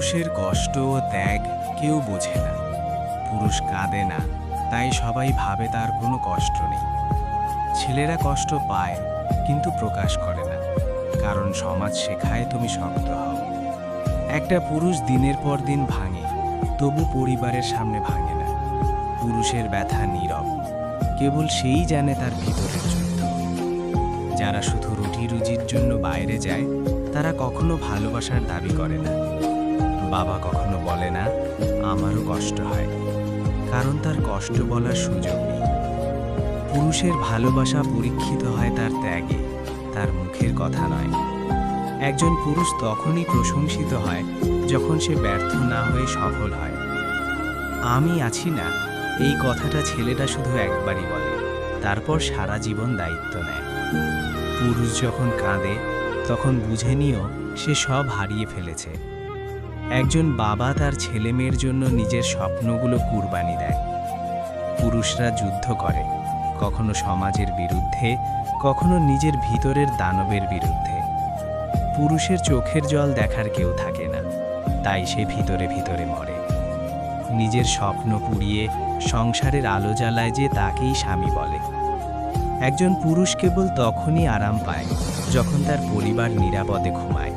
পুরুষের কষ্ট ও ত্যাগ কেউ বোঝে না। পুরুষ কাঁদে না, তাই সবাই ভাবে তার কোনো কষ্ট নেই। ছেলেরা কষ্ট পায় কিন্তু প্রকাশ করে না, কারণ সমাজ শেখায় তুমি শক্ত হও। একটা পুরুষ দিনের পর দিন ভাঙে, তবু পরিবারের সামনে ভাঙে না। পুরুষের ব্যথা নীরব, কেবল সেই জানে তার ভিতরের যুদ্ধ। যারা শুধু রুটি রুজির জন্য বাইরে যায়, তারা কখনো ভালোবাসার দাবি করে না। বাবা কখনো বলে না আমারও কষ্ট হয়, কারণ তার কষ্ট বলার সুযোগ নেই। পুরুষের ভালোবাসা পরীক্ষিত হয় তার ত্যাগে, তার মুখের কথা নয়। একজন পুরুষ তখনই প্রশংসিত হয় যখন সে ব্যর্থ না হয়ে সফল হয়। আমি আছি না, এই কথাটা ছেলেটা শুধু একবারই বলে, তারপর সারা জীবন দায়িত্ব নেয়। পুরুষ যখন কাঁদে তখন বুঝে নিও সে সব হারিয়ে ফেলেছে। একজন বাবা তার ছেলেমেয়ের জন্য নিজের স্বপ্নগুলো কুরবানি দেয়। পুরুষরা যুদ্ধ করে, কখনো সমাজের বিরুদ্ধে, কখনো নিজের ভিতরের দানবের বিরুদ্ধে। পুরুষের চোখের জল দেখার কেউ থাকে না, তাই সে ভিতরে ভিতরে মরে। নিজের স্বপ্ন পুড়িয়ে সংসারের আলো জ্বালায় যে তাকেই স্বামী বলে। একজন পুরুষ কেবল তখনই আরাম পায় যখন তার পরিবার নিরাপদে ঘুমায়।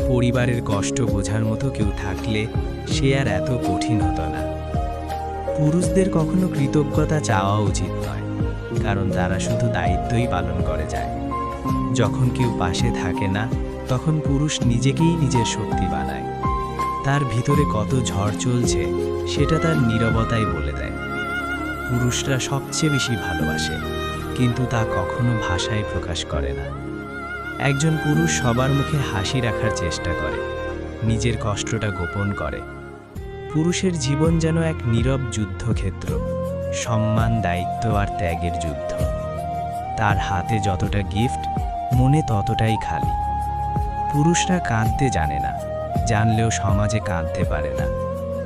পরিবারের কষ্ট বোঝার মতো কেউ থাকলে সে আর এত কঠিন হতো না। পুরুষদের কখনো কৃতজ্ঞতা চাওয়া উচিত নয়, কারণ তারা শুধু দায়িত্বই পালন করে যায়। যখন কেউ পাশে থাকে না, তখন পুরুষ নিজেকেই নিজের শক্তি বানায়। তার ভিতরে কত ঝড় চলছে সেটা তার নীরবতাই বলে দেয়। পুরুষরা সবচেয়ে বেশি ভালোবাসে, কিন্তু তা কখনো ভাষায় প্রকাশ করে না। একজন পুরুষ সবার মুখে হাসি রাখার চেষ্টা করে, নিজের কষ্টটা গোপন করে। পুরুষের জীবন যেন এক নীরব যুদ্ধক্ষেত্র, সম্মান, দায়িত্ব আর ত্যাগের যুদ্ধ। তার হাতে যতটা গিফট, মনে ততটাই খালি। পুরুষরা কাঁদতে জানে না, জানলেও সমাজে কাঁদতে পারে না।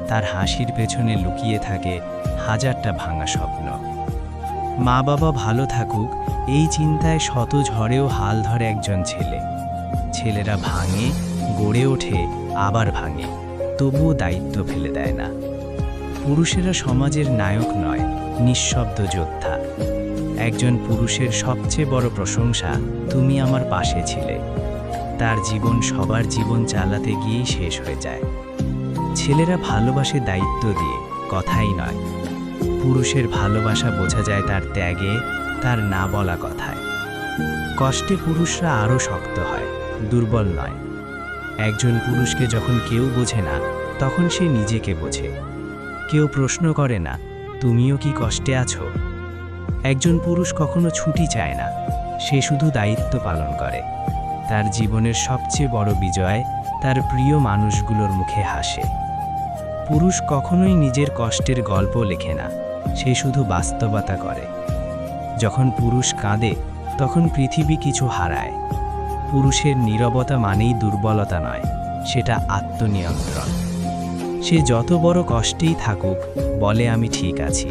তার হাসির পেছনে লুকিয়ে থাকে হাজারটা ভাঙা স্বপ্ন। মা বাবা ভালো থাকুক, এই চিন্তায় শত ঝড়েও হাল ধরে একজন ছেলে। ছেলেরা ভাঙে, গড়ে ওঠে, আবার ভাঙে, তবুও দায়িত্ব ফেলে দেয় না। পুরুষেরা সমাজের নায়ক নয়, নিঃশব্দ যোদ্ধা। একজন পুরুষের সবচেয়ে বড় প্রশংসা, তুমি আমার পাশে ছিলে। তার জীবন সবার জীবন চালাতে গিয়েই শেষ হয়ে যায়। ছেলেরা ভালোবাসে দায়িত্ব দিয়ে, কথাই নয়। পুরুষের ভালোবাসা বোঝা যায় তার ত্যাগে, তার না বলা কথায়। কষ্টে পুরুষরা আরও শক্ত হয়, দুর্বল নয়। একজন পুরুষকে যখন কেউ বোঝে না, তখন সে নিজেকে বোঝে। কেউ প্রশ্ন করে না তুমিও কি কষ্টে আছো। একজন পুরুষ কখনো ছুটি চায় না, সে শুধু দায়িত্ব পালন করে। তার জীবনের সবচেয়ে বড় বিজয় তার প্রিয় মানুষগুলোর মুখে হাসে। পুরুষ কখনোই নিজের কষ্টের গল্প লেখে না, সে শুধু বাস্তবতা করে। যখন পুরুষ কাঁদে, তখন পৃথিবী কিছু হারায়। পুরুষের নীরবতা মানেই দুর্বলতা নয়, সেটা আত্মনিয়ন্ত্রণ। সে যত বড় কষ্টেই থাকুক, বলে আমি ঠিক আছি।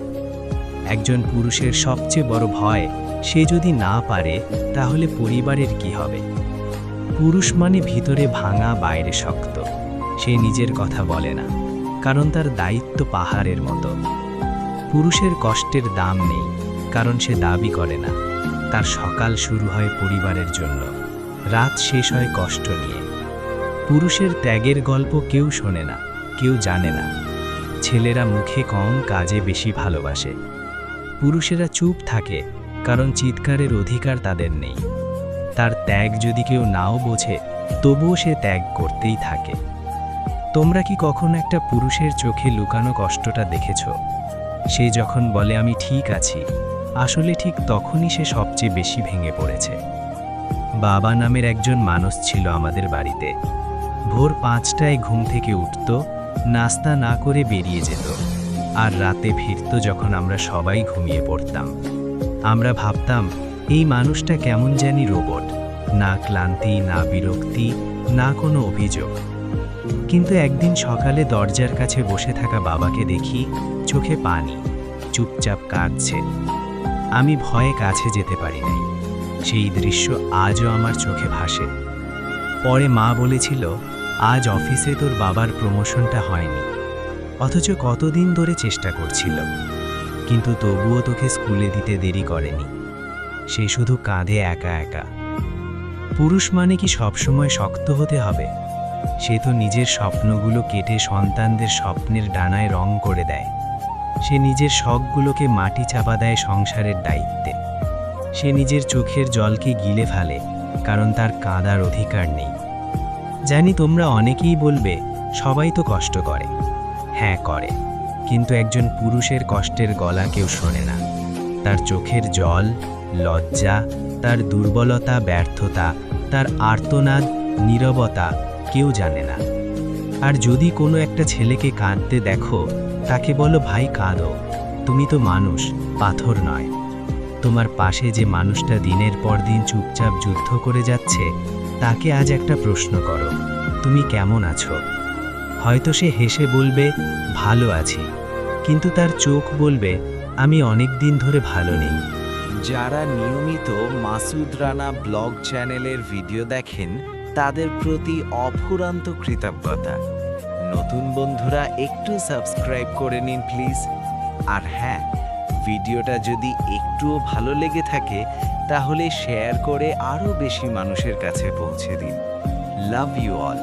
একজন পুরুষের সবচেয়ে বড় ভয়, সে যদি না পারে তাহলে পরিবারের কি হবে। পুরুষ মানে ভিতরে ভাঙা, বাইরে শক্ত। সে নিজের কথা বলে না, কারণ তার দায়িত্ব পাহাড়ের মতো। পুরুষের কষ্টের দাম নেই, কারণ সে দাবি করে না। তার সকাল শুরু হয় পরিবারের জন্য, রাত শেষ হয় কষ্ট নিয়ে। পুরুষের ত্যাগের গল্প কেউ শোনে না, কেউ জানে না। ছেলেরা মুখে কম, কাজে বেশি ভালোবাসে। পুরুষেরা চুপ থাকে, কারণ চিৎকারের অধিকার তাদের নেই। তার ত্যাগ যদি কেউ নাও বোঝে, তবুও সে ত্যাগ করতেই থাকে। তোমরা কি কখনো একটা পুরুষের চোখে লুকানো কষ্টটা দেখেছ? সে যখন বলে আমি ঠিক আছি, আসলে ঠিক তখনই সে সবচেয়ে বেশি ভেঙে পড়েছে। বাবা নামের একজন মানুষ ছিল আমাদের বাড়িতে। ভোর 5টায় ঘুম থেকে উঠত, নাস্তা না করে বেরিয়ে যেত, আর রাতে ফিরত যখন আমরা সবাই ঘুমিয়ে পড়তাম। আমরা ভাবতাম এই মানুষটা কেমন জানি রোবট, না ক্লান্তি, না বিরক্তি, না কোনো অভিযোগ। কিন্তু একদিন সকালে দরজার কাছে বসে থাকা বাবাকে দেখি, চোখে পানি, চুপচাপ কাঁদছে। আমি ভয়ে কাছে যেতে পারি নাই। সেই দৃশ্য আজও আমার চোখে ভাসে। পরে মা বলেছিল আজ অফিসে তোর বাবার প্রমোশনটা হয়নি, অথচ কতদিন ধরে চেষ্টা করছিল, কিন্তু তবুও তোকে স্কুলে দিতে দেরি করেনি। সে শুধু কাঁধে একা একা। পুরুষ মানে কি সবসময় শক্ত হতে হবে? সে তো নিজের স্বপ্নগুলো কেটে সন্তানদের স্বপ্নের ডানায় রং করে দেয়। সে নিজের শখগুলোকে মাটি চাপা দেয় সংসারের দায়িত্বে। সে নিজের চোখের জলকে গিলে ফেলে, কারণ তার কাঁদার অধিকার নেই। জানি তোমরা অনেকেই বলবে, সবাই তো কষ্ট করে। হ্যাঁ করে, কিন্তু একজন পুরুষের কষ্টের গলা কেউ শোনে না। তার চোখের জল, লজ্জা, তার দুর্বলতা, ব্যর্থতা, তার আর্তনাদ, নীরবতা কেউ জানে না। আর যদি কোনো একটা ছেলেকে কাঁদতে দেখো, তাকে বলো, ভাই কাঁদো, তুমি তো মানুষ, পাথর নয়। তোমার পাশে যে মানুষটা দিনের পর দিন চুপচাপ যুদ্ধ করে যাচ্ছে, তাকে আজ একটা প্রশ্ন করো, তুমি কেমন আছো? হয়তো সে হেসে বলবে, ভালো আছি, কিন্তু তার চোখ বলবে, আমি অনেক দিন ধরে ভালো নেই। যারা নিয়মিত মাসুদ রানা ব্লগ চ্যানেলের ভিডিও দেখেন, তাদের প্রতি অফুরন্ত কৃতজ্ঞতা। নতুন বন্ধুরা একটু সাবস্ক্রাইব করে নিন প্লিজ। আর হ্যাঁ, ভিডিওটা যদি একটুও ভালো লেগে থাকে, তাহলে শেয়ার করে আরও বেশি মানুষের কাছে পৌঁছে দিন। Love you all.